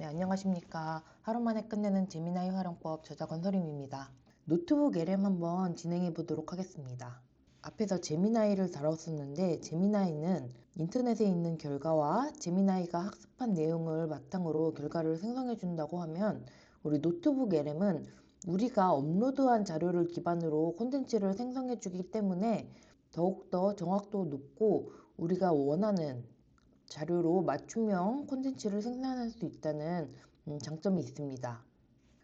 안녕하십니까. 하루 만에 끝내는 제미나이 활용법 저자 권서림입니다. 노트북 LM 한번 진행해 보도록 하겠습니다. 앞에서 제미나이를 다뤘었는데 제미나이는 인터넷에 있는 결과와 제미나이가 학습한 내용을 바탕으로 결과를 생성해 준다고 하면, 우리 노트북 LM은 우리가 업로드한 자료를 기반으로 콘텐츠를 생성해 주기 때문에 더욱더 정확도 높고 우리가 원하는 자료로 맞춤형 콘텐츠를 생산할 수 있다는 장점이 있습니다.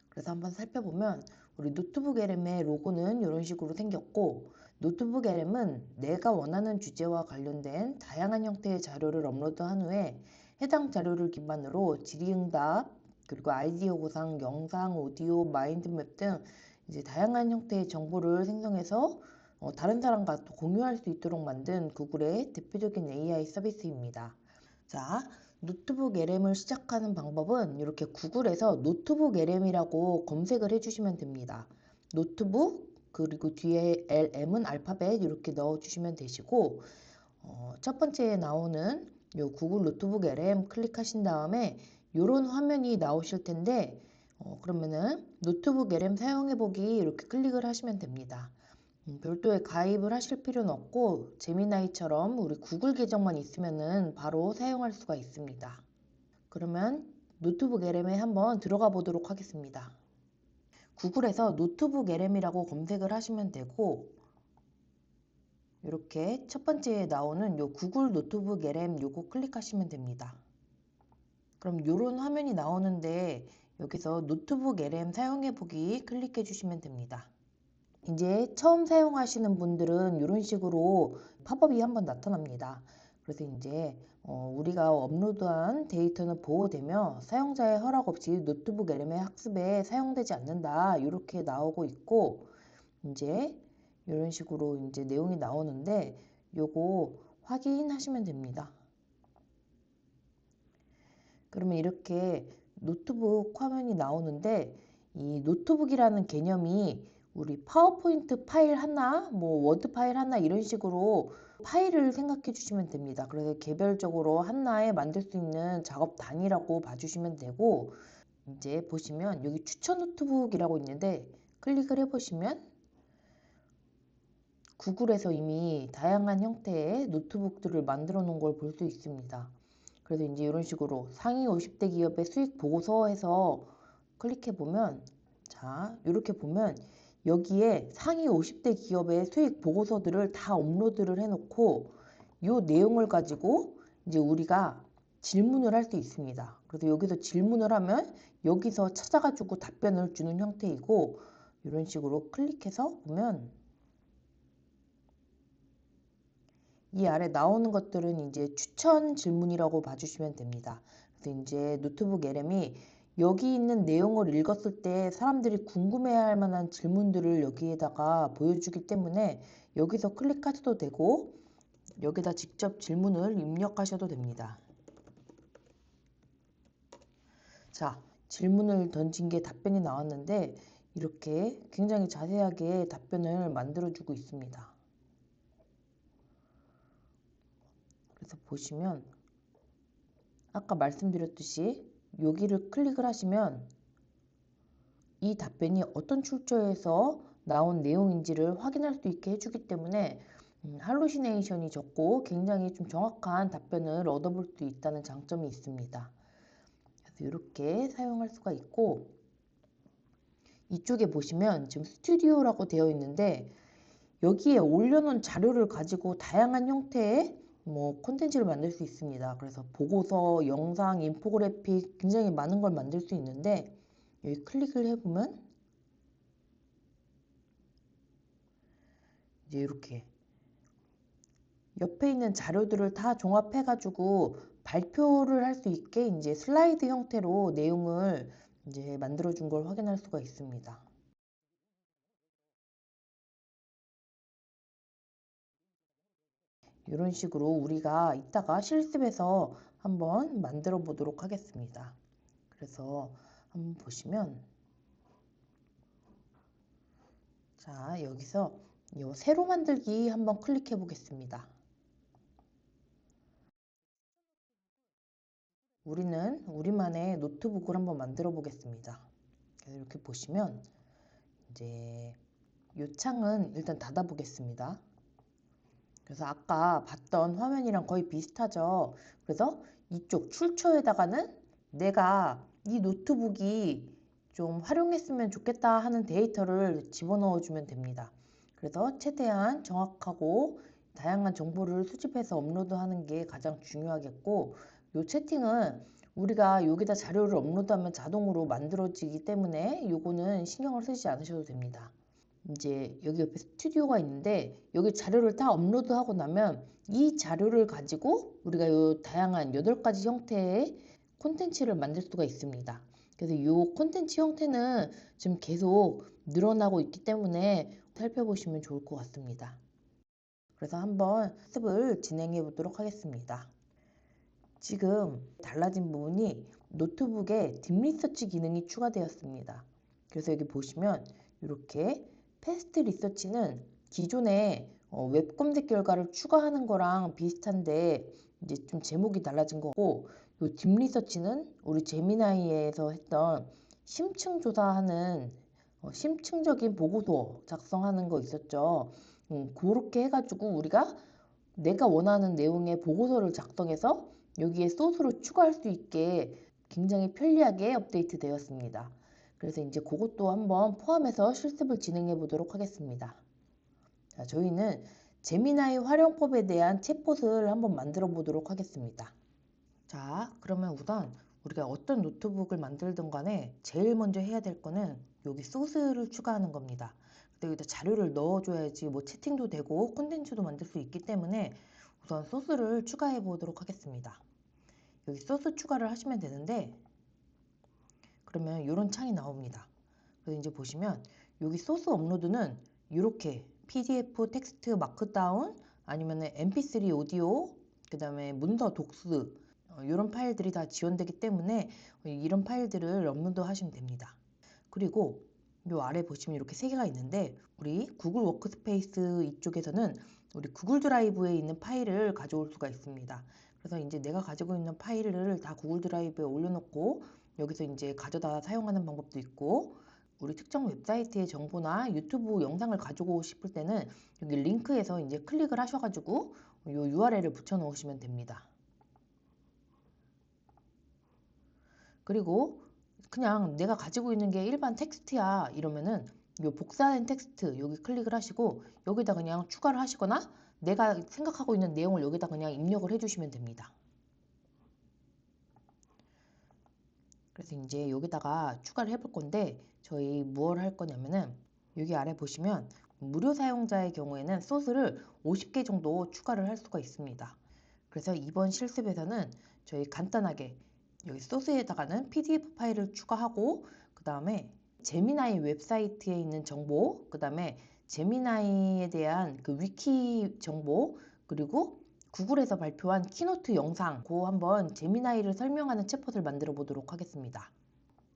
그래서 한번 살펴보면, 우리 노트북 LM의 로고는 이런 식으로 생겼고, 노트북 LM은 내가 원하는 주제와 관련된 다양한 형태의 자료를 업로드한 후에 해당 자료를 기반으로 질의응답, 그리고 아이디어 구상, 영상, 오디오, 마인드맵 등 이제 다양한 형태의 정보를 생성해서 다른 사람과 또 공유할 수 있도록 만든 구글의 대표적인 AI 서비스입니다. 자, 노트북 LM을 시작하는 방법은 이렇게 구글에서 노트북 LM이라고 검색을 해주시면 됩니다. 노트북 그리고 뒤에 LM은 알파벳 이렇게 넣어주시면 되시고, 첫 번째에 나오는 요 구글 노트북 LM 클릭하신 다음에 이런 화면이 나오실 텐데, 그러면은 노트북 LM 사용해보기 이렇게 클릭을 하시면 됩니다. 별도의 가입을 하실 필요는 없고 제미나이처럼 우리 구글 계정만 있으면은 바로 사용할 수가 있습니다. 그러면 노트북 LM에 한번 들어가 보도록 하겠습니다. 구글에서 노트북 LM이라고 검색을 하시면 되고, 이렇게 첫 번째에 나오는 요 구글 노트북 LM 요거 클릭하시면 됩니다. 그럼 이런 화면이 나오는데 여기서 노트북 LM 사용해보기 클릭해 주시면 됩니다. 이제 처음 사용하시는 분들은 이런 식으로 팝업이 한번 나타납니다. 그래서 이제 우리가 업로드한 데이터는 보호되며 사용자의 허락 없이 노트북 LM의 학습에 사용되지 않는다, 이렇게 나오고 있고, 이제 이런 식으로 이제 내용이 나오는데 요거 확인하시면 됩니다. 그러면 이렇게 노트북 화면이 나오는데, 이 노트북이라는 개념이 우리 파워포인트 파일 하나, 뭐 워드 파일 하나 이런 식으로 파일을 생각해 주시면 됩니다. 그래서 개별적으로 하나에 만들 수 있는 작업 단위라고 봐주시면 되고, 이제 보시면 여기 추천 노트북이라고 있는데 클릭을 해보시면 구글에서 이미 다양한 형태의 노트북들을 만들어 놓은 걸 볼 수 있습니다. 그래서 이제 이런 식으로 상위 50대 기업의 수익 보고서 해서 클릭해 보면, 자, 이렇게 보면 여기에 상위 50대 기업의 수익 보고서들을 다 업로드를 해 놓고 이 내용을 가지고 이제 우리가 질문을 할 수 있습니다. 그래서 여기서 질문을 하면 여기서 찾아가지고 답변을 주는 형태이고, 이런 식으로 클릭해서 보면 이 아래 나오는 것들은 이제 추천 질문이라고 봐주시면 됩니다. 그래서 이제 노트북 LM이 여기 있는 내용을 읽었을 때 사람들이 궁금해할 만한 질문들을 여기에다가 보여주기 때문에 여기서 클릭하셔도 되고 여기다 직접 질문을 입력하셔도 됩니다. 자, 질문을 던진 게 답변이 나왔는데 이렇게 굉장히 자세하게 답변을 만들어주고 있습니다. 그래서 보시면 아까 말씀드렸듯이 여기를 클릭을 하시면 이 답변이 어떤 출처에서 나온 내용인지를 확인할 수 있게 해주기 때문에 할루시네이션이 적고 굉장히 좀 정확한 답변을 얻어볼 수 있다는 장점이 있습니다. 그래서 이렇게 사용할 수가 있고, 이쪽에 보시면 지금 스튜디오라고 되어 있는데 여기에 올려놓은 자료를 가지고 다양한 형태의 뭐 콘텐츠를 만들 수 있습니다. 그래서 보고서, 영상, 인포그래픽 굉장히 많은 걸 만들 수 있는데 여기 클릭을 해보면 이제 이렇게 옆에 있는 자료들을 다 종합해가지고 발표를 할 수 있게 이제 슬라이드 형태로 내용을 이제 만들어준 걸 확인할 수가 있습니다. 이런 식으로 우리가 이따가 실습해서 한번 만들어 보도록 하겠습니다. 그래서 한번 보시면, 자, 여기서 이 새로 만들기 한번 클릭해 보겠습니다. 우리는 우리만의 노트북을 한번 만들어 보겠습니다. 그래서 이렇게 보시면 이제 이 창은 일단 닫아 보겠습니다. 그래서 아까 봤던 화면이랑 거의 비슷하죠. 그래서 이쪽 출처에다가는 내가 이 노트북이 좀 활용했으면 좋겠다 하는 데이터를 집어넣어 주면 됩니다. 그래서 최대한 정확하고 다양한 정보를 수집해서 업로드하는 게 가장 중요하겠고, 이 채팅은 우리가 여기다 자료를 업로드하면 자동으로 만들어지기 때문에 요거는 신경을 쓰지 않으셔도 됩니다. 이제 여기 옆에 스튜디오가 있는데 여기 자료를 다 업로드하고 나면 이 자료를 가지고 우리가 요 다양한 8가지 형태의 콘텐츠를 만들 수가 있습니다. 그래서 이 콘텐츠 형태는 지금 계속 늘어나고 있기 때문에 살펴보시면 좋을 것 같습니다. 그래서 한번 학습을 진행해 보도록 하겠습니다. 지금 달라진 부분이 노트북에 딥리서치 기능이 추가되었습니다. 그래서 여기 보시면 이렇게 패스트 리서치는 기존에 웹 검색 결과를 추가하는 거랑 비슷한데 이제 좀 제목이 달라진 거고, 이 딥리서치는 우리 제미나이에서 했던 심층 조사하는 심층적인 보고서 작성하는 거 있었죠. 그렇게 해가지고 우리가 내가 원하는 내용의 보고서를 작성해서 여기에 소스로 추가할 수 있게 굉장히 편리하게 업데이트 되었습니다. 그래서 이제 그것도 한번 포함해서 실습을 진행해 보도록 하겠습니다. 자, 저희는 제미나이 활용법에 대한 챗봇을 한번 만들어 보도록 하겠습니다. 자, 그러면 우선 우리가 어떤 노트북을 만들든 간에 제일 먼저 해야 될 거는 여기 소스를 추가하는 겁니다. 여기다 자료를 넣어줘야지 뭐 채팅도 되고 콘텐츠도 만들 수 있기 때문에 우선 소스를 추가해 보도록 하겠습니다. 여기 소스 추가를 하시면 되는데, 그러면 이런 창이 나옵니다. 그래서 이제 보시면 여기 소스 업로드는 이렇게 PDF, 텍스트, 마크다운, 아니면 MP3 오디오, 그 다음에 문서 독스, 이런 파일들이 다 지원되기 때문에 이런 파일들을 업로드 하시면 됩니다. 그리고 요 아래 보시면 이렇게 세 개가 있는데, 우리 구글 워크스페이스 이쪽에서는 우리 구글 드라이브에 있는 파일을 가져올 수가 있습니다. 그래서 이제 내가 가지고 있는 파일을 다 구글 드라이브에 올려놓고 여기서 이제 가져다 사용하는 방법도 있고, 우리 특정 웹사이트의 정보나 유튜브 영상을 가지고 싶을 때는 여기 링크에서 이제 클릭을 하셔가지고 요 URL을 붙여 놓으시면 됩니다. 그리고 그냥 내가 가지고 있는 게 일반 텍스트야 이러면은 요 복사된 텍스트 여기 클릭을 하시고 여기다 그냥 추가를 하시거나 내가 생각하고 있는 내용을 여기다 그냥 입력을 해주시면 됩니다. 그래서 이제 여기다가 추가를 해볼 건데, 저희 무엇을 할 거냐면은 여기 아래 보시면 무료 사용자의 경우에는 소스를 50개 정도 추가를 할 수가 있습니다. 그래서 이번 실습에서는 저희 간단하게 여기 소스에다가는 PDF 파일을 추가하고, 그 다음에 제미나이 웹사이트에 있는 정보, 그 다음에 제미나이에 대한 그 위키 정보, 그리고 구글에서 발표한 키노트 영상, 그 한번 제미나이를 설명하는 챗봇을 만들어 보도록 하겠습니다.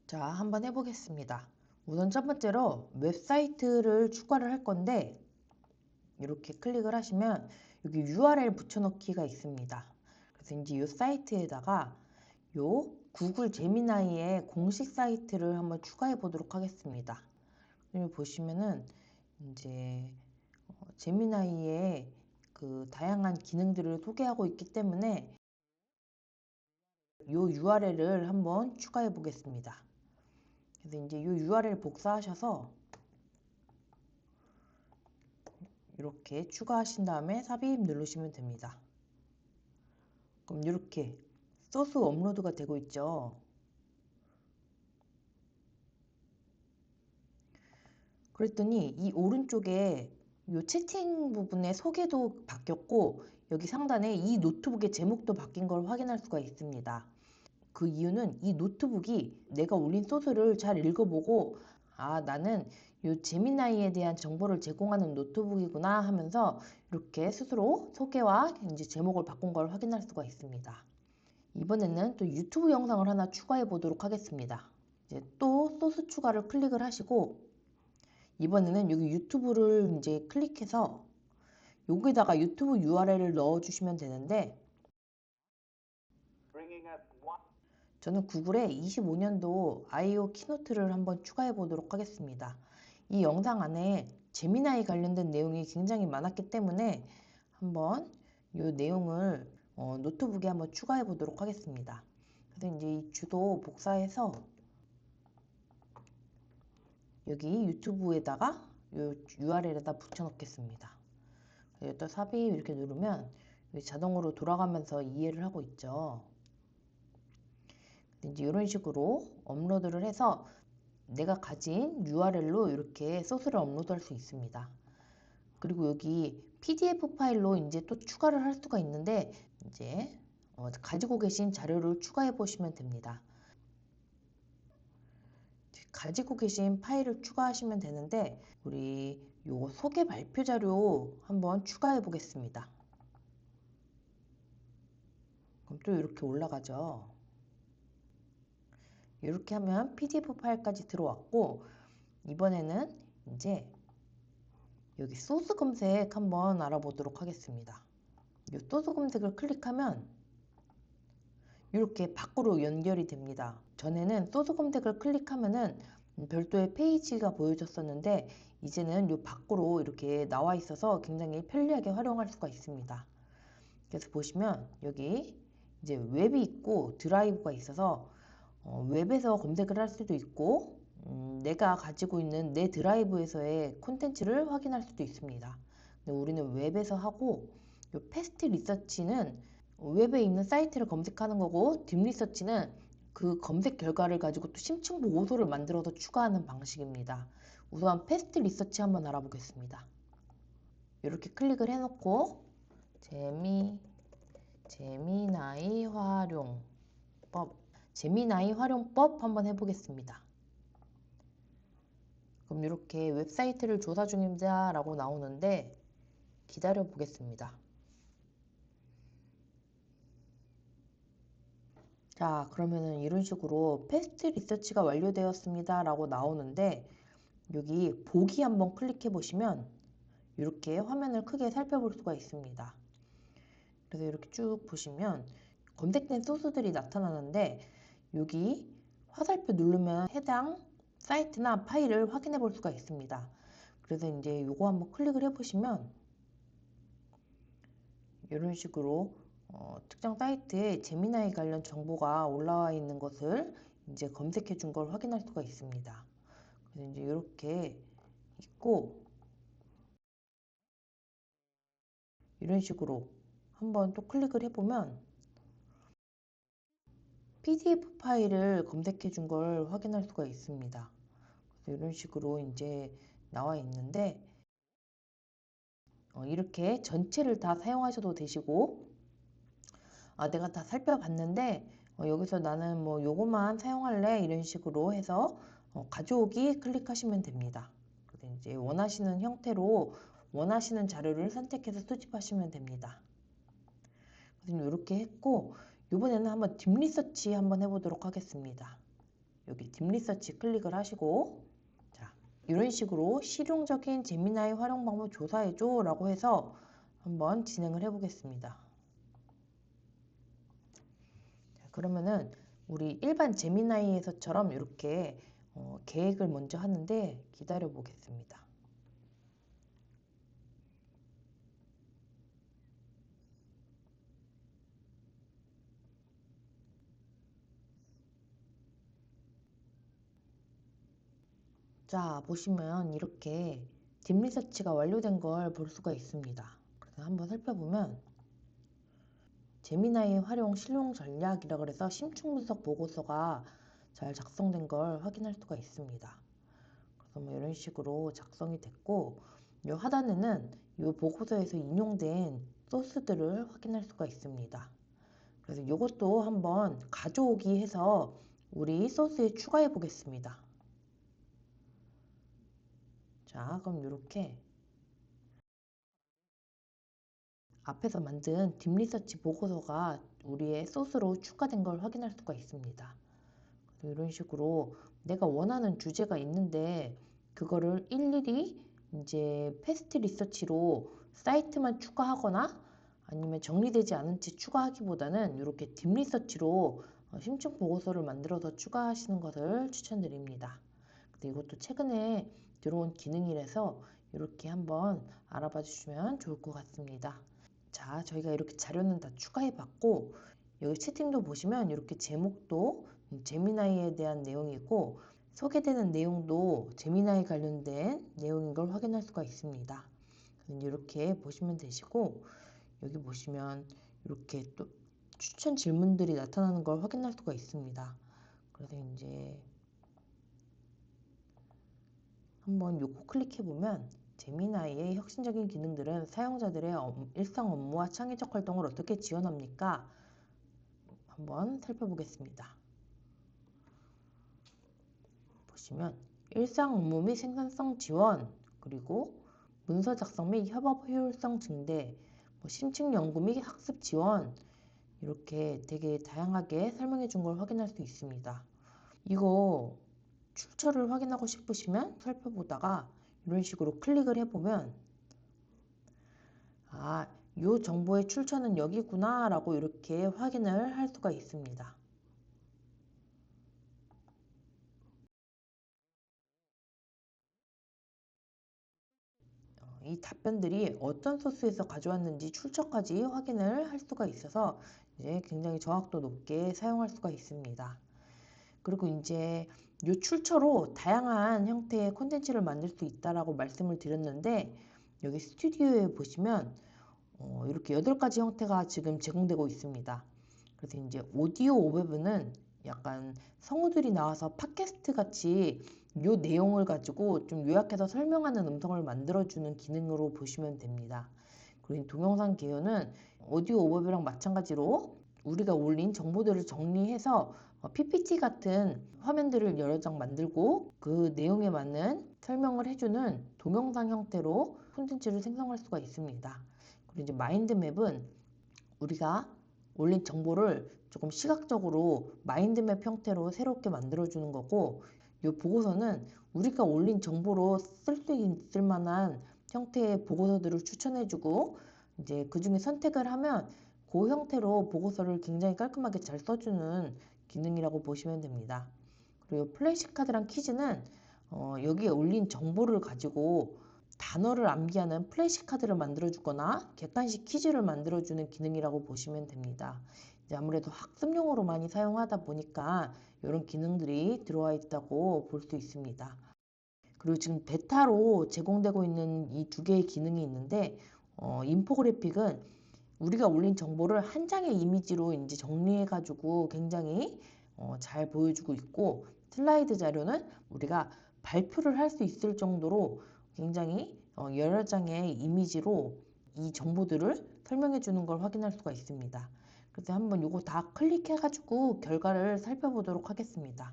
자, 한번 해보겠습니다. 우선 첫 번째로 웹사이트를 추가를 할 건데, 이렇게 클릭을 하시면 여기 URL 붙여넣기가 있습니다. 그래서 이제 이 사이트에다가 요 구글 제미나이의 공식 사이트를 한번 추가해 보도록 하겠습니다. 여기 보시면은 이제 제미나이의 그 다양한 기능들을 소개하고 있기 때문에 요 URL을 한번 추가해 보겠습니다. 그래서 이제 요 URL 복사하셔서 이렇게 추가하신 다음에 삽입 누르시면 됩니다. 그럼 이렇게 소스 업로드가 되고 있죠. 그랬더니 이 오른쪽에 이 채팅 부분의 소개도 바뀌었고 여기 상단에 이 노트북의 제목도 바뀐 걸 확인할 수가 있습니다. 그 이유는 이 노트북이 내가 올린 소스를 잘 읽어보고, 아, 나는 이 제미나이에 대한 정보를 제공하는 노트북이구나 하면서 이렇게 스스로 소개와 이제 제목을 바꾼 걸 확인할 수가 있습니다. 이번에는 또 유튜브 영상을 하나 추가해 보도록 하겠습니다. 이제 또 소스 추가를 클릭을 하시고 이번에는 여기 유튜브를 이제 클릭해서 여기다가 유튜브 URL을 넣어 주시면 되는데, 저는 구글에 25년도 I/O 키노트를 한번 추가해 보도록 하겠습니다. 이 영상 안에 제미나이 관련된 내용이 굉장히 많았기 때문에 한번 이 내용을 노트북에 한번 추가해 보도록 하겠습니다. 그래서 이제 이 주소 복사해서 여기 유튜브에다가 이 URL에다 붙여 넣겠습니다. 또 삽입 이렇게 누르면 자동으로 돌아가면서 이해를 하고 있죠. 이제 이런 식으로 업로드를 해서 내가 가진 URL로 이렇게 소스를 업로드할 수 있습니다. 그리고 여기 PDF 파일로 이제 또 추가를 할 수가 있는데 이제 가지고 계신 자료를 추가해 보시면 됩니다. 가지고 계신 파일을 추가하시면 되는데 우리 요 소개 발표 자료 한번 추가해 보겠습니다. 그럼 또 이렇게 올라가죠. 이렇게 하면 PDF 파일까지 들어왔고 이번에는 이제 여기 소스 검색 한번 알아보도록 하겠습니다. 이 소스 검색을 클릭하면 이렇게 밖으로 연결이 됩니다. 전에는 소스 검색을 클릭하면은 별도의 페이지가 보여졌었는데 이제는 이 밖으로 이렇게 나와 있어서 굉장히 편리하게 활용할 수가 있습니다. 그래서 보시면 여기 이제 웹이 있고 드라이브가 있어서 웹에서 검색을 할 수도 있고 내가 가지고 있는 내 드라이브에서의 콘텐츠를 확인할 수도 있습니다. 근데 우리는 웹에서 하고 이 패스트 리서치는 웹에 있는 사이트를 검색하는 거고 딥 리서치는 그 검색 결과를 가지고 또 심층 보고서를 만들어서 추가하는 방식입니다. 우선 패스트 리서치 한번 알아보겠습니다. 이렇게 클릭을 해놓고 제미나이 활용법 한번 해보겠습니다. 그럼 이렇게 웹사이트를 조사 중입니다 라고 나오는데 기다려 보겠습니다. 자, 그러면은 이런 식으로 패스트 리서치가 완료되었습니다 라고 나오는데 여기 보기 한번 클릭해 보시면 이렇게 화면을 크게 살펴볼 수가 있습니다. 그래서 이렇게 쭉 보시면 검색된 소스들이 나타나는데 여기 화살표 누르면 해당 사이트나 파일을 확인해 볼 수가 있습니다. 그래서 이제 요거 한번 클릭을 해 보시면 이런 식으로 특정 사이트에 제미나이 관련 정보가 올라와 있는 것을 이제 검색해 준 걸 확인할 수가 있습니다. 그래서 이제 이렇게 있고 이런 식으로 한번 또 클릭을 해보면 PDF 파일을 검색해 준 걸 확인할 수가 있습니다. 그래서 이런 식으로 이제 나와 있는데 이렇게 전체를 다 사용하셔도 되시고 내가 다 살펴봤는데 여기서 나는 뭐 요거만 사용할래 이런 식으로 해서 가져오기 클릭하시면 됩니다. 그래서 이제 원하시는 형태로 원하시는 자료를 선택해서 수집하시면 됩니다. 그래서 이렇게 했고 이번에는 한번 딥 리서치 한번 해보도록 하겠습니다. 여기 딥 리서치 클릭을 하시고 자 이런 식으로 실용적인 제미나이 활용 방법 조사해줘 라고 해서 한번 진행을 해보겠습니다. 그러면은 우리 일반 제미나이에서처럼 이렇게 계획을 먼저 하는데 기다려 보겠습니다. 자 보시면 이렇게 딥 리서치가 완료된 걸 볼 수가 있습니다. 그래서 한번 살펴보면 제미나이 활용 실용 전략이라 그래서 심층 분석 보고서가 잘 작성된 걸 확인할 수가 있습니다. 그래서 뭐 이런 식으로 작성이 됐고 이 하단에는 이 보고서에서 인용된 소스들을 확인할 수가 있습니다. 그래서 이것도 한번 가져오기 해서 우리 소스에 추가해 보겠습니다. 자, 그럼 이렇게 앞에서 만든 딥 리서치 보고서가 우리의 소스로 추가된 걸 확인할 수가 있습니다. 이런 식으로 내가 원하는 주제가 있는데 그거를 일일이 이제 패스트 리서치로 사이트만 추가하거나 아니면 정리되지 않은 채 추가하기보다는 이렇게 딥 리서치로 심층 보고서를 만들어서 추가하시는 것을 추천드립니다. 근데 이것도 최근에 들어온 기능이라서 이렇게 한번 알아봐 주시면 좋을 것 같습니다. 자, 저희가 이렇게 자료는 다 추가해 봤고, 여기 채팅도 보시면 이렇게 제목도 제미나이에 대한 내용이고, 소개되는 내용도 제미나이 관련된 내용인 걸 확인할 수가 있습니다. 이렇게 보시면 되시고, 여기 보시면 이렇게 또 추천 질문들이 나타나는 걸 확인할 수가 있습니다. 그래서 이제 한번 요거 클릭해 보면 제미나이의 혁신적인 기능들은 사용자들의 일상 업무와 창의적 활동을 어떻게 지원합니까? 한번 살펴보겠습니다. 보시면 일상 업무 및 생산성 지원, 그리고 문서 작성 및 협업 효율성 증대, 심층 연구 및 학습 지원, 이렇게 되게 다양하게 설명해 준 걸 확인할 수 있습니다. 이거 출처를 확인하고 싶으시면 살펴보다가 이런 식으로 클릭을 해보면 이 정보의 출처는 여기구나 라고 이렇게 확인을 할 수가 있습니다. 이 답변들이 어떤 소스에서 가져왔는지 출처까지 확인을 할 수가 있어서 이제 굉장히 정확도 높게 사용할 수가 있습니다. 그리고 이제 이 출처로 다양한 형태의 콘텐츠를 만들 수 있다라고 말씀을 드렸는데, 여기 스튜디오에 보시면 이렇게 8가지 형태가 지금 제공되고 있습니다. 그래서 이제 오디오 오베브는 약간 성우들이 나와서 팟캐스트 같이 이 내용을 가지고 좀 요약해서 설명하는 음성을 만들어주는 기능으로 보시면 됩니다. 그리고 동영상 개요는 오디오 오버뷰랑 마찬가지로 우리가 올린 정보들을 정리해서 PPT 같은 화면들을 여러 장 만들고 그 내용에 맞는 설명을 해주는 동영상 형태로 콘텐츠를 생성할 수가 있습니다. 그리고 이제 마인드맵은 우리가 올린 정보를 조금 시각적으로 마인드맵 형태로 새롭게 만들어주는 거고, 이 보고서는 우리가 올린 정보로 쓸 수 있을 만한 형태의 보고서들을 추천해주고, 이제 그 중에 선택을 하면 그 형태로 보고서를 굉장히 깔끔하게 잘 써주는 기능이라고 보시면 됩니다. 그리고 플래시카드랑 퀴즈는 여기에 올린 정보를 가지고 단어를 암기하는 플래시카드를 만들어주거나 객관식 퀴즈를 만들어주는 기능이라고 보시면 됩니다. 이제 아무래도 학습용으로 많이 사용하다 보니까 이런 기능들이 들어와 있다고 볼 수 있습니다. 그리고 지금 베타로 제공되고 있는 이 두 개의 기능이 있는데, 인포그래픽은 우리가 올린 정보를 한 장의 이미지로 이제 정리해가지고 굉장히 잘 보여주고 있고, 슬라이드 자료는 우리가 발표를 할 수 있을 정도로 굉장히 여러 장의 이미지로 이 정보들을 설명해 주는 걸 확인할 수가 있습니다. 그래서 한번 이거 다 클릭해가지고 결과를 살펴보도록 하겠습니다.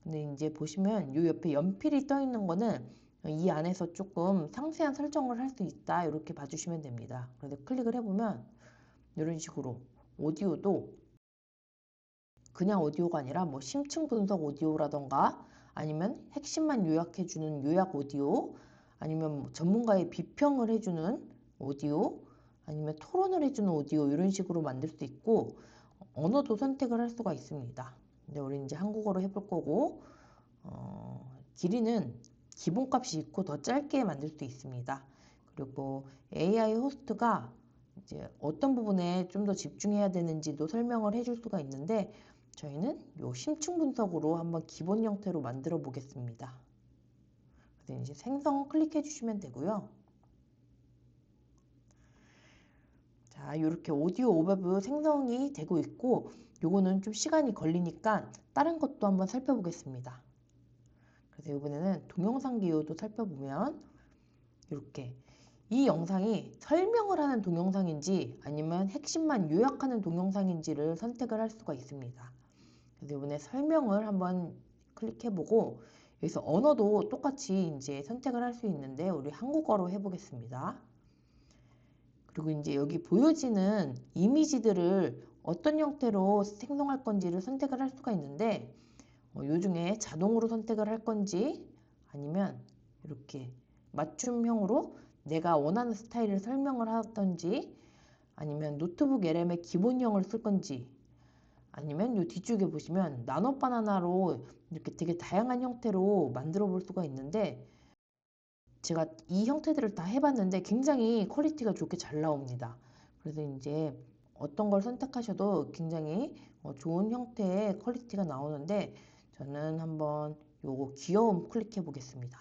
근데 이제 보시면 이 옆에 연필이 떠 있는 거는 이 안에서 조금 상세한 설정을 할 수 있다, 이렇게 봐주시면 됩니다. 그래서 클릭을 해보면 이런 식으로 오디오도 그냥 오디오가 아니라 심층 분석 오디오라던가 아니면 핵심만 요약해주는 요약 오디오, 아니면 전문가의 비평을 해주는 오디오, 아니면 토론을 해주는 오디오, 이런 식으로 만들 수 있고, 언어도 선택을 할 수가 있습니다. 근데 우리 이제 한국어로 해볼 거고, 길이는 기본값이 있고 더 짧게 만들 수 있습니다. 그리고 AI 호스트가 이제 어떤 부분에 좀 더 집중해야 되는지도 설명을 해줄 수가 있는데, 저희는 요 심층 분석으로 한번 기본 형태로 만들어 보겠습니다. 그래서 이제 생성 클릭해 주시면 되고요. 자, 이렇게 오디오 오버뷰 생성이 되고 있고, 요거는 좀 시간이 걸리니까 다른 것도 한번 살펴보겠습니다. 그래서 이번에는 동영상 기호도 살펴보면 이렇게 이 영상이 설명을 하는 동영상인지 아니면 핵심만 요약하는 동영상인지를 선택을 할 수가 있습니다. 그래서 이번에 설명을 한번 클릭해보고, 여기서 언어도 똑같이 이제 선택을 할 수 있는데 우리 한국어로 해보겠습니다. 그리고 이제 여기 보여지는 이미지들을 어떤 형태로 생성할 건지를 선택을 할 수가 있는데, 요 중에 자동으로 선택을 할 건지 아니면 이렇게 맞춤형으로 내가 원하는 스타일을 설명을 하던지, 아니면 노트북 LM의 기본형을 쓸 건지, 아니면 요 뒤쪽에 보시면 나노 바나나로 이렇게 되게 다양한 형태로 만들어 볼 수가 있는데, 제가 이 형태들을 다 해봤는데 굉장히 퀄리티가 좋게 잘 나옵니다. 그래서 이제 어떤 걸 선택하셔도 굉장히 좋은 형태의 퀄리티가 나오는데, 저는 한번 요거 귀여움 클릭해 보겠습니다.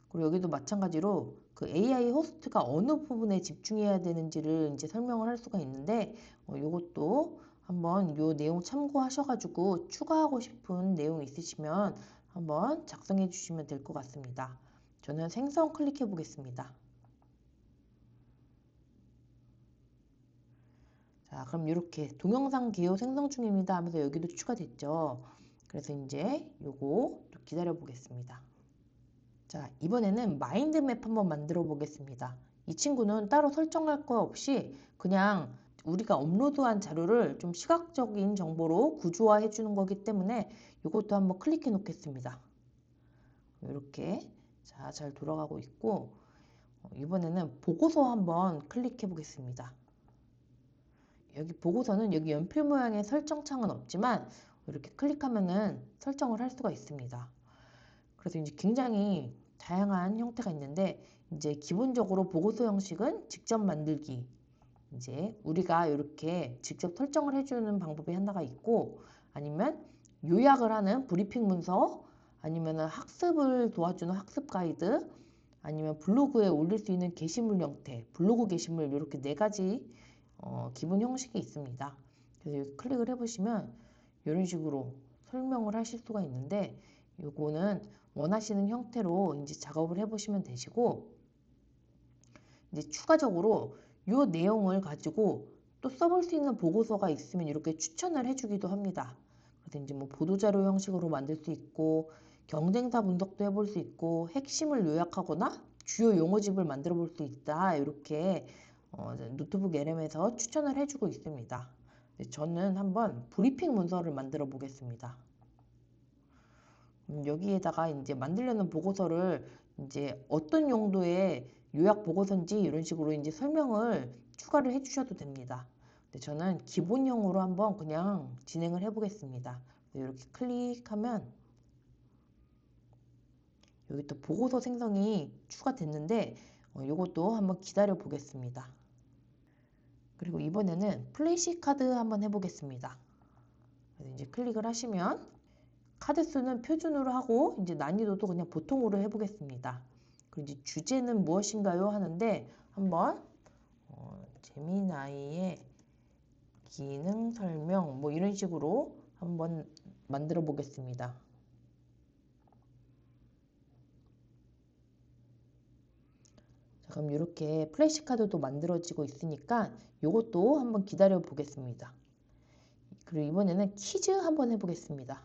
그리고 여기도 마찬가지로 그 AI 호스트가 어느 부분에 집중해야 되는지를 이제 설명을 할 수가 있는데, 요것도 한번 요 내용 참고하셔가지고 추가하고 싶은 내용 있으시면 한번 작성해 주시면 될 것 같습니다. 저는 생성 클릭해 보겠습니다. 자, 그럼 이렇게 동영상 개요 생성 중입니다 하면서 여기도 추가됐죠. 그래서 이제 요거 또 기다려 보겠습니다. 자, 이번에는 마인드맵 한번 만들어 보겠습니다. 이 친구는 따로 설정할 거 없이 그냥 우리가 업로드한 자료를 좀 시각적인 정보로 구조화해 주는 거기 때문에 이것도 한번 클릭해 놓겠습니다. 이렇게 잘 돌아가고 있고, 이번에는 보고서 한번 클릭해 보겠습니다. 여기 보고서는 여기 연필 모양의 설정창은 없지만 이렇게 클릭하면은 설정을 할 수가 있습니다. 그래서 이제 굉장히 다양한 형태가 있는데, 이제 기본적으로 보고서 형식은 직접 만들기. 이제 우리가 이렇게 직접 설정을 해주는 방법이 하나가 있고, 아니면 요약을 하는 브리핑 문서, 아니면 학습을 도와주는 학습 가이드, 아니면 블로그에 올릴 수 있는 게시물 형태, 블로그 게시물, 이렇게 네 가지 기본 형식이 있습니다. 그래서 여기 클릭을 해보시면 이런 식으로 설명을 하실 수가 있는데, 요거는 원하시는 형태로 이제 작업을 해보시면 되시고, 이제 추가적으로 요 내용을 가지고 또 써볼 수 있는 보고서가 있으면 이렇게 추천을 해주기도 합니다. 그래서 이제 뭐 보도자료 형식으로 만들 수 있고, 경쟁사 분석도 해볼 수 있고, 핵심을 요약하거나 주요 용어집을 만들어 볼 수 있다. 이렇게 노트북 LM에서 추천을 해주고 있습니다. 저는 한번 브리핑 문서를 만들어 보겠습니다. 여기에다가 이제 만들려는 보고서를 이제 어떤 용도의 요약 보고서인지 이런 식으로 이제 설명을 추가를 해 주셔도 됩니다. 근데 저는 기본형으로 한번 그냥 진행을 해 보겠습니다. 이렇게 클릭하면 여기 또 보고서 생성이 추가됐는데, 이것도 한번 기다려 보겠습니다. 그리고 이번에는 플래시 카드 한번 해보겠습니다. 그래서 이제 클릭을 하시면 카드 수는 표준으로 하고, 이제 난이도도 그냥 보통으로 해보겠습니다. 그리고 이제 주제는 무엇인가요? 하는데, 한번 제미나이의 기능 설명 뭐 이런 식으로 한번 만들어 보겠습니다. 자, 그럼 이렇게 플래시카드도 만들어지고 있으니까 이것도 한번 기다려 보겠습니다. 그리고 이번에는 퀴즈 한번 해보겠습니다.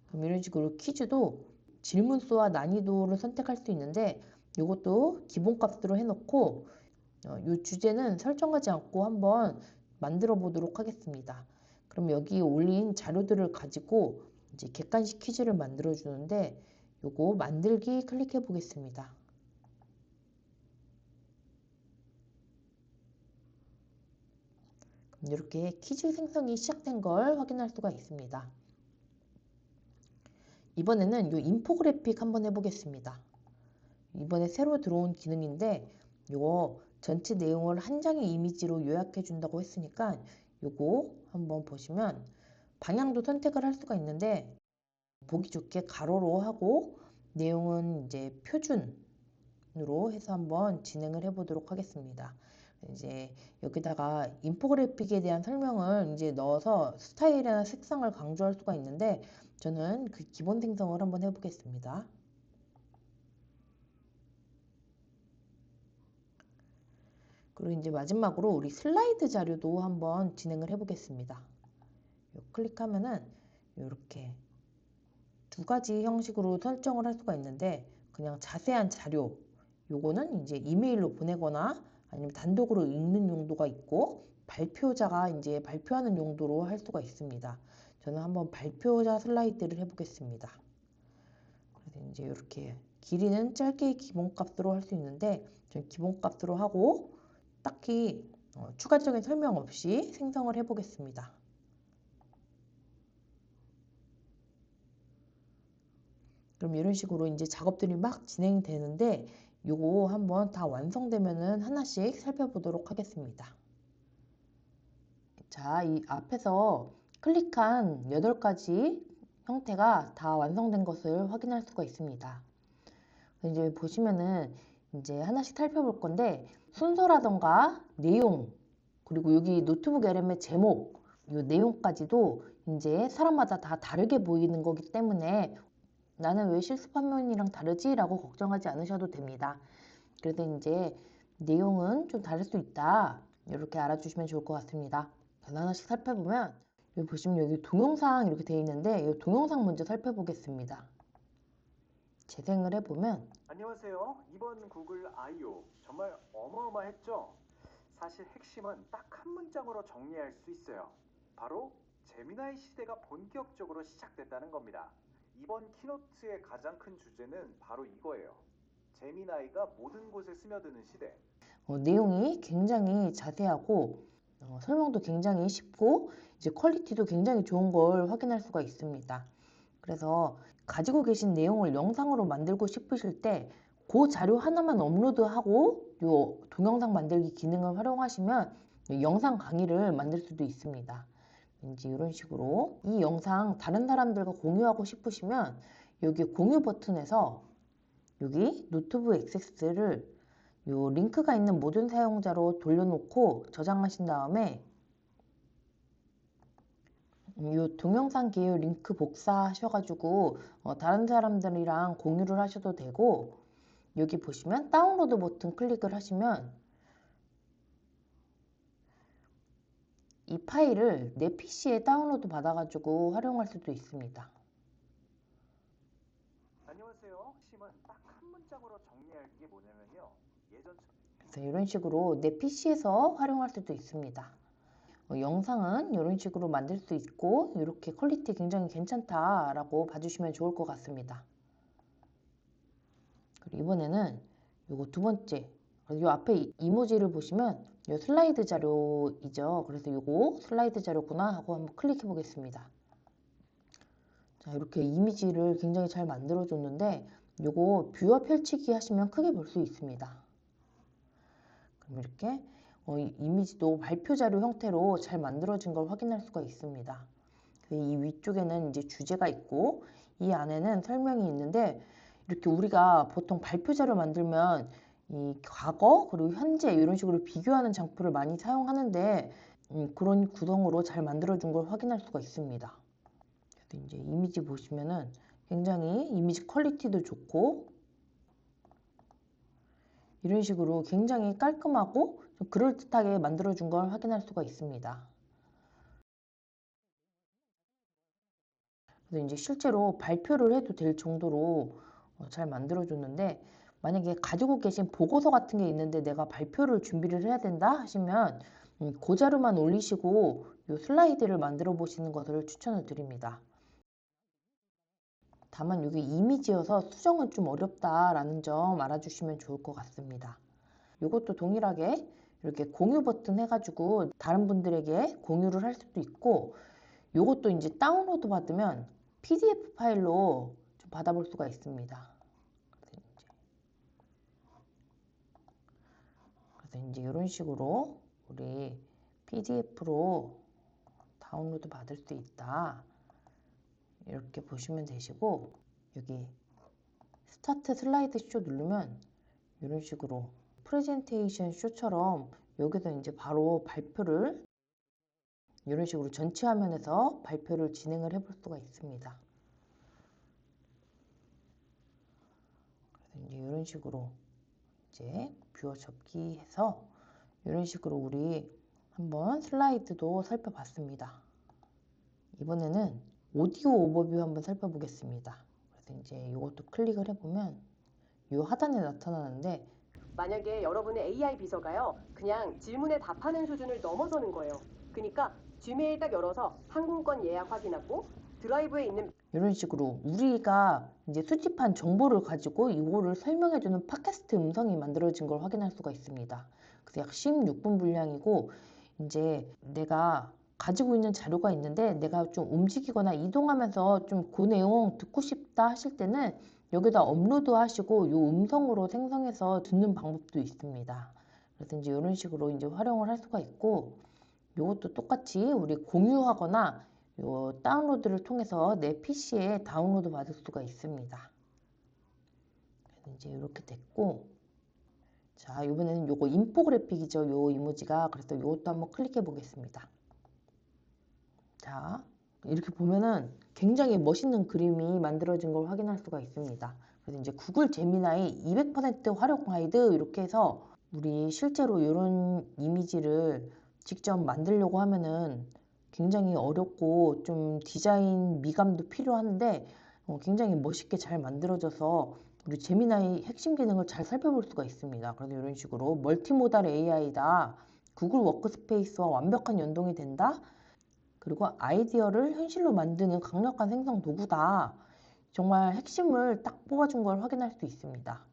그럼 이런 식으로 퀴즈도 질문 수와 난이도를 선택할 수 있는데, 이것도 기본값으로 해놓고 이 주제는 설정하지 않고 한번 만들어 보도록 하겠습니다. 그럼 여기 올린 자료들을 가지고 이제 객관식 퀴즈를 만들어 주는데, 요거 만들기 클릭해 보겠습니다. 이렇게 퀴즈 생성이 시작된 걸 확인할 수가 있습니다. 이번에는 이 인포그래픽 한번 해보겠습니다. 이번에 새로 들어온 기능인데, 이거 전체 내용을 한 장의 이미지로 요약해 준다고 했으니까 요거 한번 보시면 방향도 선택을 할 수가 있는데, 보기 좋게 가로로 하고 내용은 이제 표준으로 해서 한번 진행을 해 보도록 하겠습니다. 이제 여기다가 인포그래픽에 대한 설명을 이제 넣어서 스타일이나 색상을 강조할 수가 있는데, 저는 그 기본 생성을 한번 해보겠습니다. 그리고 이제 마지막으로 우리 슬라이드 자료도 한번 진행을 해보겠습니다. 클릭하면은 이렇게 두 가지 형식으로 설정을 할 수가 있는데, 그냥 자세한 자료, 요거는 이제 이메일로 보내거나 아니면 단독으로 읽는 용도가 있고, 발표자가 이제 발표하는 용도로 할 수가 있습니다. 저는 한번 발표자 슬라이드를 해보겠습니다. 그래서 이제 이렇게 길이는 짧게 기본값으로 할 수 있는데, 전 기본값으로 하고, 딱히 추가적인 설명 없이 생성을 해 보겠습니다. 그럼 이런 식으로 이제 작업들이 막 진행이 되는데 요거 한번 다 완성되면은 하나씩 살펴보도록 하겠습니다. 자, 이 앞에서 클릭한 8가지 형태가 다 완성된 것을 확인할 수가 있습니다. 이제 보시면은 이제 하나씩 살펴볼 건데 순서라던가 내용, 그리고 여기 노트북 LM의 제목, 이 내용까지도 이제 사람마다 다 다르게 보이는 거기 때문에 나는 왜 실습 화면이랑 다르지? 라고 걱정하지 않으셔도 됩니다. 그래도 이제 내용은 좀 다를 수 있다. 이렇게 알아주시면 좋을 것 같습니다. 하나씩 살펴보면 여기 보시면 여기 동영상 이렇게 되어 있는데 이 동영상 먼저 살펴보겠습니다. 재생을 해보면 안녕하세요. 이번 구글 I.O. 정말 어마어마했죠? 사실 핵심은 딱 한 문장으로 정리할 수 있어요. 바로 제미나이 시대가 본격적으로 시작됐다는 겁니다. 이번 키노트의 가장 큰 주제는 바로 이거예요. 제미나이가 모든 곳에 스며드는 시대. 내용이 굉장히 자세하고 설명도 굉장히 쉽고 이제 퀄리티도 굉장히 좋은 걸 확인할 수가 있습니다. 그래서 가지고 계신 내용을 영상으로 만들고 싶으실 때 그 자료 하나만 업로드하고 요 동영상 만들기 기능을 활용하시면 영상 강의를 만들 수도 있습니다. 이제 이런 식으로 이 영상 다른 사람들과 공유하고 싶으시면 여기 공유 버튼에서 여기 노트북 액세스를 요 링크가 있는 모든 사용자로 돌려놓고 저장하신 다음에 이 동영상 계열 링크 복사하셔가지고 다른 사람들이랑 공유를 하셔도 되고 여기 보시면 다운로드 버튼 클릭을 하시면 이 파일을 내 PC에 다운로드 받아가지고 활용할 수도 있습니다. 안녕하세요. 핵심은 딱 한 문장으로 정리할 게 뭐냐면요. 예전처럼 그래서 이런 식으로 내 PC에서 활용할 수도 있습니다. 영상은 이런 식으로 만들 수 있고 이렇게 퀄리티 굉장히 괜찮다라고 봐주시면 좋을 것 같습니다. 그리고 이번에는 요거 두 번째 요 앞에 이모지를 보시면 요 슬라이드 자료이죠. 그래서 요거 슬라이드 자료구나 하고 한번 클릭해 보겠습니다. 자, 이렇게 이미지를 굉장히 잘 만들어 줬는데 요거 뷰와 펼치기 하시면 크게 볼 수 있습니다. 그럼 이렇게 이미지도 발표 자료 형태로 잘 만들어진 걸 확인할 수가 있습니다. 이 위쪽에는 이제 주제가 있고 이 안에는 설명이 있는데 이렇게 우리가 보통 발표 자료 만들면 이 과거 그리고 현재 이런 식으로 비교하는 장표를 많이 사용하는데 그런 구성으로 잘 만들어준 걸 확인할 수가 있습니다. 그래서 이제 이미지 보시면은 굉장히 이미지 퀄리티도 좋고 이런 식으로 굉장히 깔끔하고 좀 그럴듯하게 만들어준 걸 확인할 수가 있습니다. 그래서 이제 실제로 발표를 해도 될 정도로 잘 만들어줬는데 만약에 가지고 계신 보고서 같은 게 있는데 내가 발표를 준비를 해야 된다 하시면 그 자료만 올리시고 이 슬라이드를 만들어 보시는 것을 추천을 드립니다. 다만 이게 이미지여서 수정은 좀 어렵다라는 점 알아주시면 좋을 것 같습니다. 이것도 동일하게 이렇게 공유 버튼 해가지고 다른 분들에게 공유를 할 수도 있고 이것도 이제 다운로드 받으면 PDF 파일로 좀 받아볼 수가 있습니다. 그래서 이제 이런 식으로 우리 PDF로 다운로드 받을 수 있다. 이렇게 보시면 되시고 여기 스타트 슬라이드 쇼 누르면 이런 식으로 프레젠테이션 쇼처럼 여기서 이제 바로 발표를 이런 식으로 전체 화면에서 발표를 진행을 해볼 수가 있습니다. 그래서 이제 이런 식으로 이제 뷰어 접기해서 이런 식으로 우리 한번 슬라이드도 살펴봤습니다. 이번에는 오디오 오버뷰 한번 살펴보겠습니다. 그래서 이제 이것도 클릭을 해보면 이 하단에 나타나는데 만약에 여러분의 AI 비서가요, 그냥 질문에 답하는 수준을 넘어서는 거예요. 그러니까 지메일 딱 열어서 항공권 예약 확인하고 드라이브에 있는 이런 식으로 우리가 이제 수집한 정보를 가지고 이거를 설명해주는 팟캐스트 음성이 만들어진 걸 확인할 수가 있습니다. 그래서 약 16분 분량이고, 이제 내가 가지고 있는 자료가 있는데 내가 좀 움직이거나 이동하면서 좀 그 내용 듣고 싶다 하실 때는 여기다 업로드 하시고 요 음성으로 생성해서 듣는 방법도 있습니다. 그래서 이제 이런 식으로 이제 활용을 할 수가 있고, 요것도 똑같이 우리 공유하거나 요 다운로드를 통해서 내 PC에 다운로드 받을 수가 있습니다. 이제 이렇게 됐고, 자, 이번에는 요거 인포그래픽이죠. 요 이모지가. 그래서 요것도 한번 클릭해 보겠습니다. 자, 이렇게 보면은 굉장히 멋있는 그림이 만들어진 걸 확인할 수가 있습니다. 그래서 이제 구글 제미나이 200% 활용 가이드 이렇게 해서 우리 실제로 이런 이미지를 직접 만들려고 하면은 굉장히 어렵고 좀 디자인 미감도 필요한데 굉장히 멋있게 잘 만들어져서 우리 제미나이 핵심 기능을 잘 살펴볼 수가 있습니다. 그래서 이런 식으로 멀티모달 AI다. 구글 워크스페이스와 완벽한 연동이 된다. 그리고 아이디어를 현실로 만드는 강력한 생성 도구다. 정말 핵심을 딱 뽑아준 걸 확인할 수 있습니다.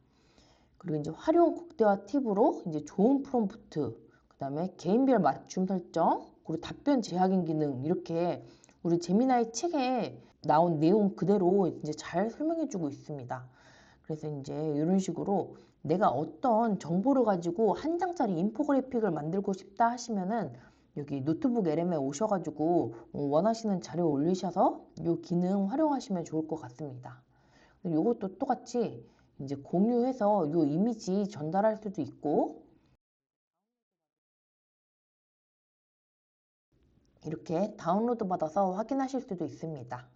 그리고 이제 활용 극대화 팁으로 이제 좋은 프롬프트, 그 다음에 개인별 맞춤 설정, 그리고 답변 재확인 기능, 이렇게 우리 제미나이 책에 나온 내용 그대로 이제 잘 설명해주고 있습니다. 그래서 이제 이런 식으로 내가 어떤 정보를 가지고 한 장짜리 인포그래픽을 만들고 싶다 하시면은 여기 노트북 LM에 오셔가지고 원하시는 자료 올리셔서 이 기능 활용하시면 좋을 것 같습니다. 이것도 똑같이 이제 공유해서 이 이미지 전달할 수도 있고, 이렇게 다운로드 받아서 확인하실 수도 있습니다.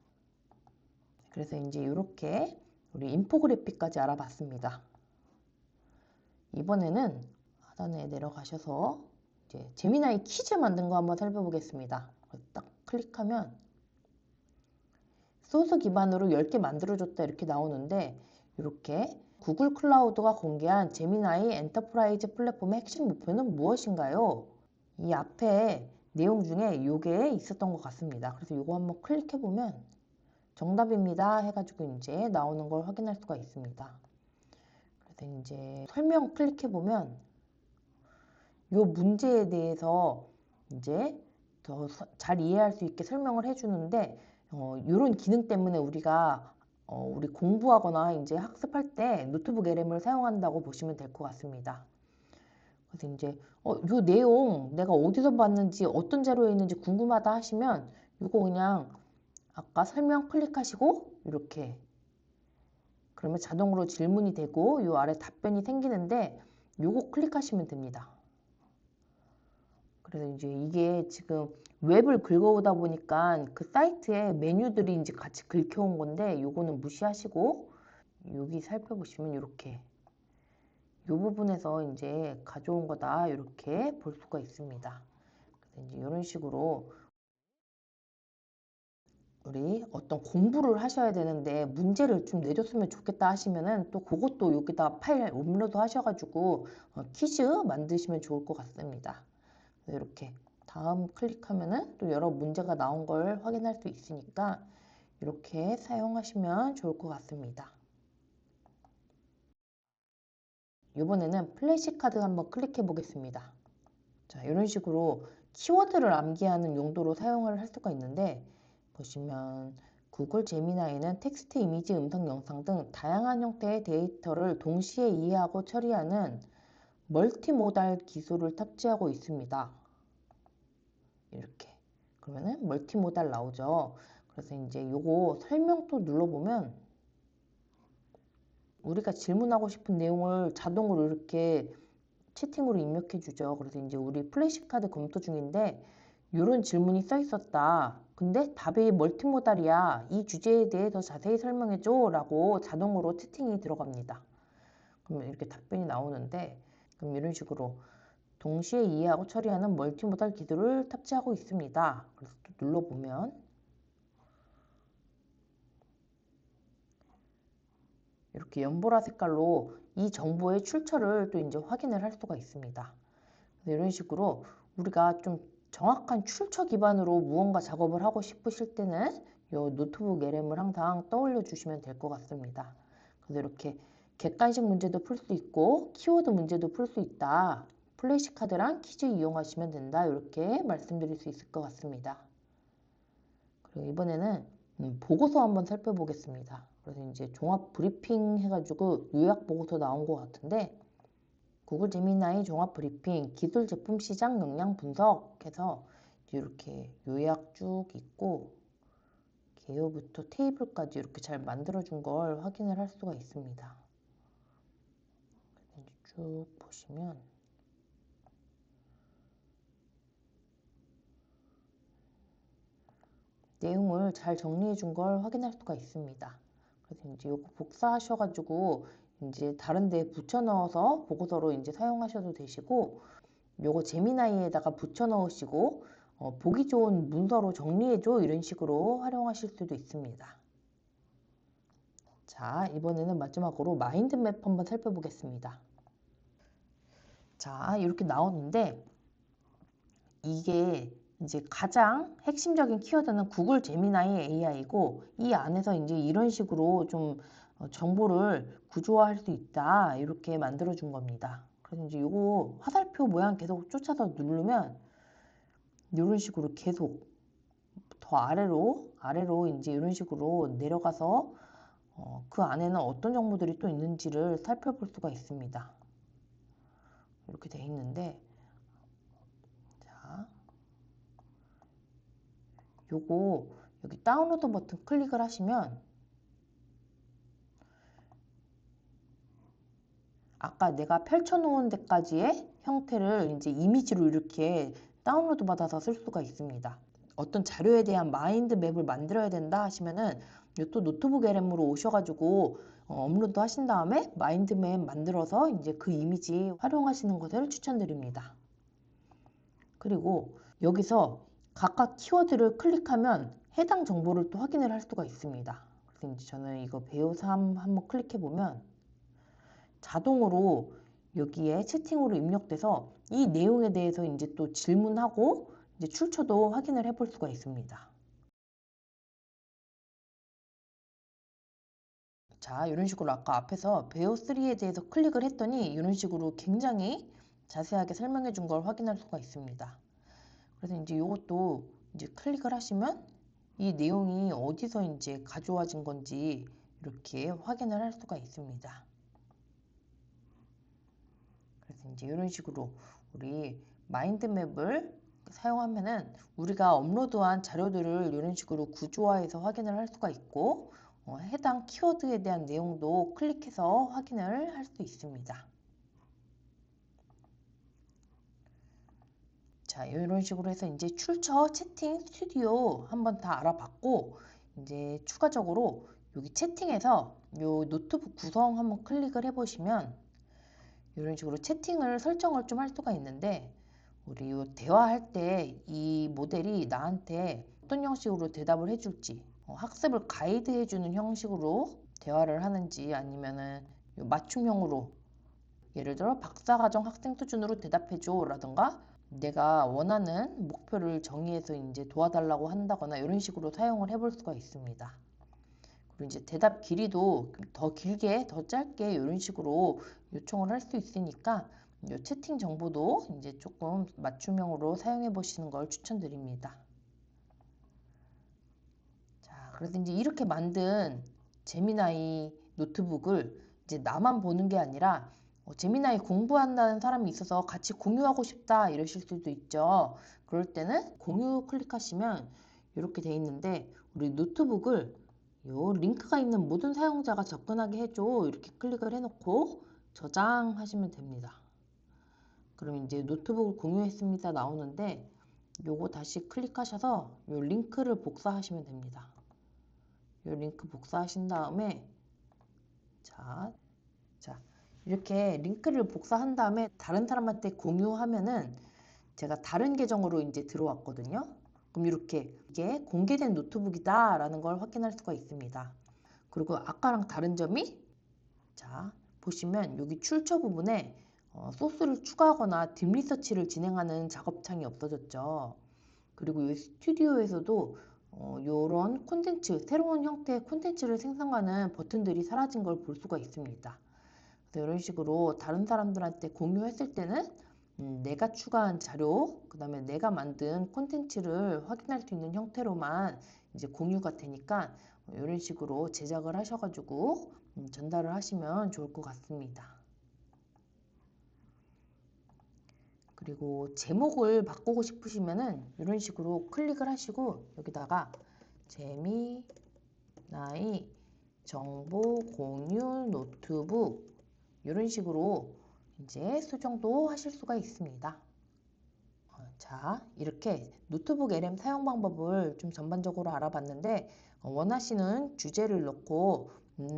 그래서 이제 이렇게 우리 인포그래픽까지 알아봤습니다. 이번에는 하단에 내려가셔서 이제 제미나이 퀴즈 만든 거 한번 살펴보겠습니다. 딱 클릭하면 소스 기반으로 10개 만들어줬다 이렇게 나오는데, 이렇게 구글 클라우드가 공개한 제미나이 엔터프라이즈 플랫폼의 핵심 목표는 무엇인가요? 이 앞에 내용 중에 이게 있었던 것 같습니다. 그래서 이거 한번 클릭해보면 정답입니다 해가지고 이제 나오는 걸 확인할 수가 있습니다. 그래서 이제 설명 클릭해보면 이 문제에 대해서 이제 더 잘 이해할 수 있게 설명을 해주는데, 이런 기능 때문에 우리가 우리 공부하거나 이제 학습할 때 노트북 LM을 사용한다고 보시면 될 것 같습니다. 그래서 이제 요 내용 내가 어디서 봤는지 어떤 자료에 있는지 궁금하다 하시면 이거 그냥 아까 설명 클릭하시고 이렇게 그러면 자동으로 질문이 되고 요 아래 답변이 생기는데 요거 클릭하시면 됩니다. 그래서 이제 이게 지금 웹을 긁어오다 보니까 그 사이트에 메뉴들이 이제 같이 긁혀온 건데 요거는 무시하시고 여기 살펴보시면 이렇게 이 부분에서 이제 가져온 거다 이렇게 볼 수가 있습니다. 그래서 이제 이런 식으로 우리 어떤 공부를 하셔야 되는데 문제를 좀 내줬으면 좋겠다 하시면은 또 그것도 여기다 파일 업로드 하셔가지고 퀴즈 만드시면 좋을 것 같습니다. 이렇게 다음 클릭하면은 또 여러 문제가 나온 걸 확인할 수 있으니까 이렇게 사용하시면 좋을 것 같습니다. 이번에는 플래시카드 한번 클릭해 보겠습니다. 자, 이런 식으로 키워드를 암기하는 용도로 사용을 할 수가 있는데, 보시면 구글 제미나이는 텍스트, 이미지, 음성, 영상 등 다양한 형태의 데이터를 동시에 이해하고 처리하는 멀티모달 기술을 탑재하고 있습니다. 이렇게 그러면은 멀티모달 나오죠. 그래서 이제 요거 설명도 눌러보면 우리가 질문하고 싶은 내용을 자동으로 이렇게 채팅으로 입력해 주죠. 그래서 이제 우리 플래시카드 검토 중인데 이런 질문이 써 있었다. 근데 답이 멀티모달이야. 이 주제에 대해 더 자세히 설명해 줘 라고 자동으로 채팅이 들어갑니다. 그러면 이렇게 답변이 나오는데, 그럼 이런 식으로 동시에 이해하고 처리하는 멀티모달 기술을 탑재하고 있습니다. 그래서 또 눌러보면 이렇게 연보라 색깔로 이 정보의 출처를 또 이제 확인을 할 수가 있습니다. 이런 식으로 우리가 좀 정확한 출처 기반으로 무언가 작업을 하고 싶으실 때는 이 노트북 LM을 항상 떠올려 주시면 될 것 같습니다. 그래서 이렇게 객관식 문제도 풀 수 있고 키워드 문제도 풀 수 있다. 플래시카드랑 퀴즈 이용하시면 된다. 이렇게 말씀드릴 수 있을 것 같습니다. 그리고 이번에는 보고서 한번 살펴보겠습니다. 그래서 이제 종합 브리핑 해가지고 요약 보고서 나온 것 같은데, 구글 제미나이 종합 브리핑 기술 제품 시장 역량 분석해서 이렇게 요약 쭉 있고 개요부터 테이블까지 이렇게 잘 만들어준 걸 확인을 할 수가 있습니다. 쭉 보시면 내용을 잘 정리해 준 걸 확인할 수가 있습니다. 그래서 이제 요거 복사하셔가지고 이제 다른 데 붙여 넣어서 보고서로 이제 사용하셔도 되시고, 요거 제미나이에다가 붙여 넣으시고 보기 좋은 문서로 정리해줘 이런 식으로 활용하실 수도 있습니다. 자, 이번에는 마지막으로 마인드맵 한번 살펴보겠습니다. 자, 이렇게 나오는데 이게 이제 가장 핵심적인 키워드는 구글 제미나이 AI고, 이 안에서 이제 이런 식으로 좀 정보를 구조화할 수 있다 이렇게 만들어 준 겁니다. 그래서 이제 요거 화살표 모양 계속 쫓아서 누르면 이런 식으로 계속 더 아래로 이제 이런 식으로 내려가서 그 안에는 어떤 정보들이 또 있는지를 살펴볼 수가 있습니다. 이렇게 돼 있는데, 자, 요거 여기 다운로드 버튼 클릭을 하시면 아까 내가 펼쳐놓은 데까지의 형태를 이제 이미지로 이렇게 다운로드 받아서 쓸 수가 있습니다. 어떤 자료에 대한 마인드맵을 만들어야 된다 하시면은 또 노트북 LM으로 오셔가지고 업로드 하신 다음에 마인드맵 만들어서 이제 그 이미지 활용하시는 것을 추천드립니다. 그리고 여기서 각각 키워드를 클릭하면 해당 정보를 또 확인을 할 수가 있습니다. 그래서 이제 저는 이거 배우3 한번 클릭해 보면 자동으로 여기에 채팅으로 입력돼서 이 내용에 대해서 이제 또 질문하고 이제 출처도 확인을 해볼 수가 있습니다. 자, 이런 식으로 아까 앞에서 배우3에 대해서 클릭을 했더니 이런 식으로 굉장히 자세하게 설명해 준 걸 확인할 수가 있습니다. 그래서 이제 이것도 이제 클릭을 하시면 이 내용이 어디서 이제 가져와진 건지 이렇게 확인을 할 수가 있습니다. 그래서 이제 이런 식으로 우리 마인드맵을 사용하면은 우리가 업로드한 자료들을 이런 식으로 구조화해서 확인을 할 수가 있고, 해당 키워드에 대한 내용도 클릭해서 확인을 할 수 있습니다. 자, 이런 식으로 해서 이제 출처 채팅 스튜디오 한번 다 알아봤고, 이제 추가적으로 여기 채팅에서 요 노트북 구성 한번 클릭을 해보시면 이런 식으로 채팅을 설정을 좀 할 수가 있는데, 우리 요 대화할 때 이 모델이 나한테 어떤 형식으로 대답을 해줄지, 학습을 가이드해주는 형식으로 대화를 하는지, 아니면은 요 맞춤형으로 예를 들어 박사과정 학생 수준으로 대답해줘 라든가 내가 원하는 목표를 정의해서 이제 도와달라고 한다거나 이런 식으로 사용을 해볼 수가 있습니다. 그리고 이제 대답 길이도 더 길게, 더 짧게 이런 식으로 요청을 할 수 있으니까 이 채팅 정보도 이제 조금 맞춤형으로 사용해 보시는 걸 추천드립니다. 자, 그래서 이제 이렇게 만든 제미나이 노트북을 이제 나만 보는 게 아니라 제미나이 공부한다는 사람이 있어서 같이 공유하고 싶다 이러실 수도 있죠. 그럴 때는 공유 클릭하시면 이렇게 돼 있는데, 우리 노트북을 요 링크가 있는 모든 사용자가 접근하게 해줘 이렇게 클릭을 해놓고 저장하시면 됩니다. 그럼 이제 노트북을 공유했습니다 나오는데, 요거 다시 클릭하셔서 요 링크를 복사하시면 됩니다. 요 링크 복사하신 다음에 자 이렇게 링크를 복사한 다음에 다른 사람한테 공유하면은 제가 다른 계정으로 이제 들어왔거든요. 그럼 이렇게 이게 공개된 노트북이다 라는 걸 확인할 수가 있습니다. 그리고 아까랑 다른 점이, 자 보시면 여기 출처 부분에 소스를 추가하거나 딥 리서치를 진행하는 작업창이 없어졌죠. 그리고 이 스튜디오에서도 이런 콘텐츠, 새로운 형태의 콘텐츠를 생성하는 버튼들이 사라진 걸 볼 수가 있습니다. 그래서 이런 식으로 다른 사람들한테 공유했을 때는 내가 추가한 자료, 그 다음에 내가 만든 콘텐츠를 확인할 수 있는 형태로만 이제 공유가 되니까 이런 식으로 제작을 하셔가지고 전달을 하시면 좋을 것 같습니다. 그리고 제목을 바꾸고 싶으시면은 이런 식으로 클릭을 하시고 여기다가 재미나이 정보 공유 노트북 이런 식으로 이제 수정도 하실 수가 있습니다. 자, 이렇게 노트북 LM 사용 방법을 좀 전반적으로 알아봤는데 원하시는 주제를 넣고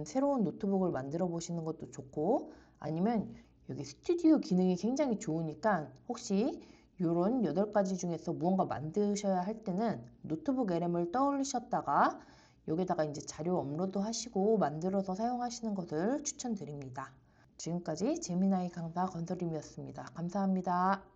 새로운 노트북을 만들어 보시는 것도 좋고 아니면 여기 스튜디오 기능이 굉장히 좋으니까 혹시 이런 8가지 중에서 무언가 만드셔야 할 때는 노트북 LM을 떠올리셨다가 여기다가 이제 자료 업로드 하시고 만들어서 사용하시는 것을 추천드립니다. 지금까지 재미나이 강사 건설임이었습니다. 감사합니다.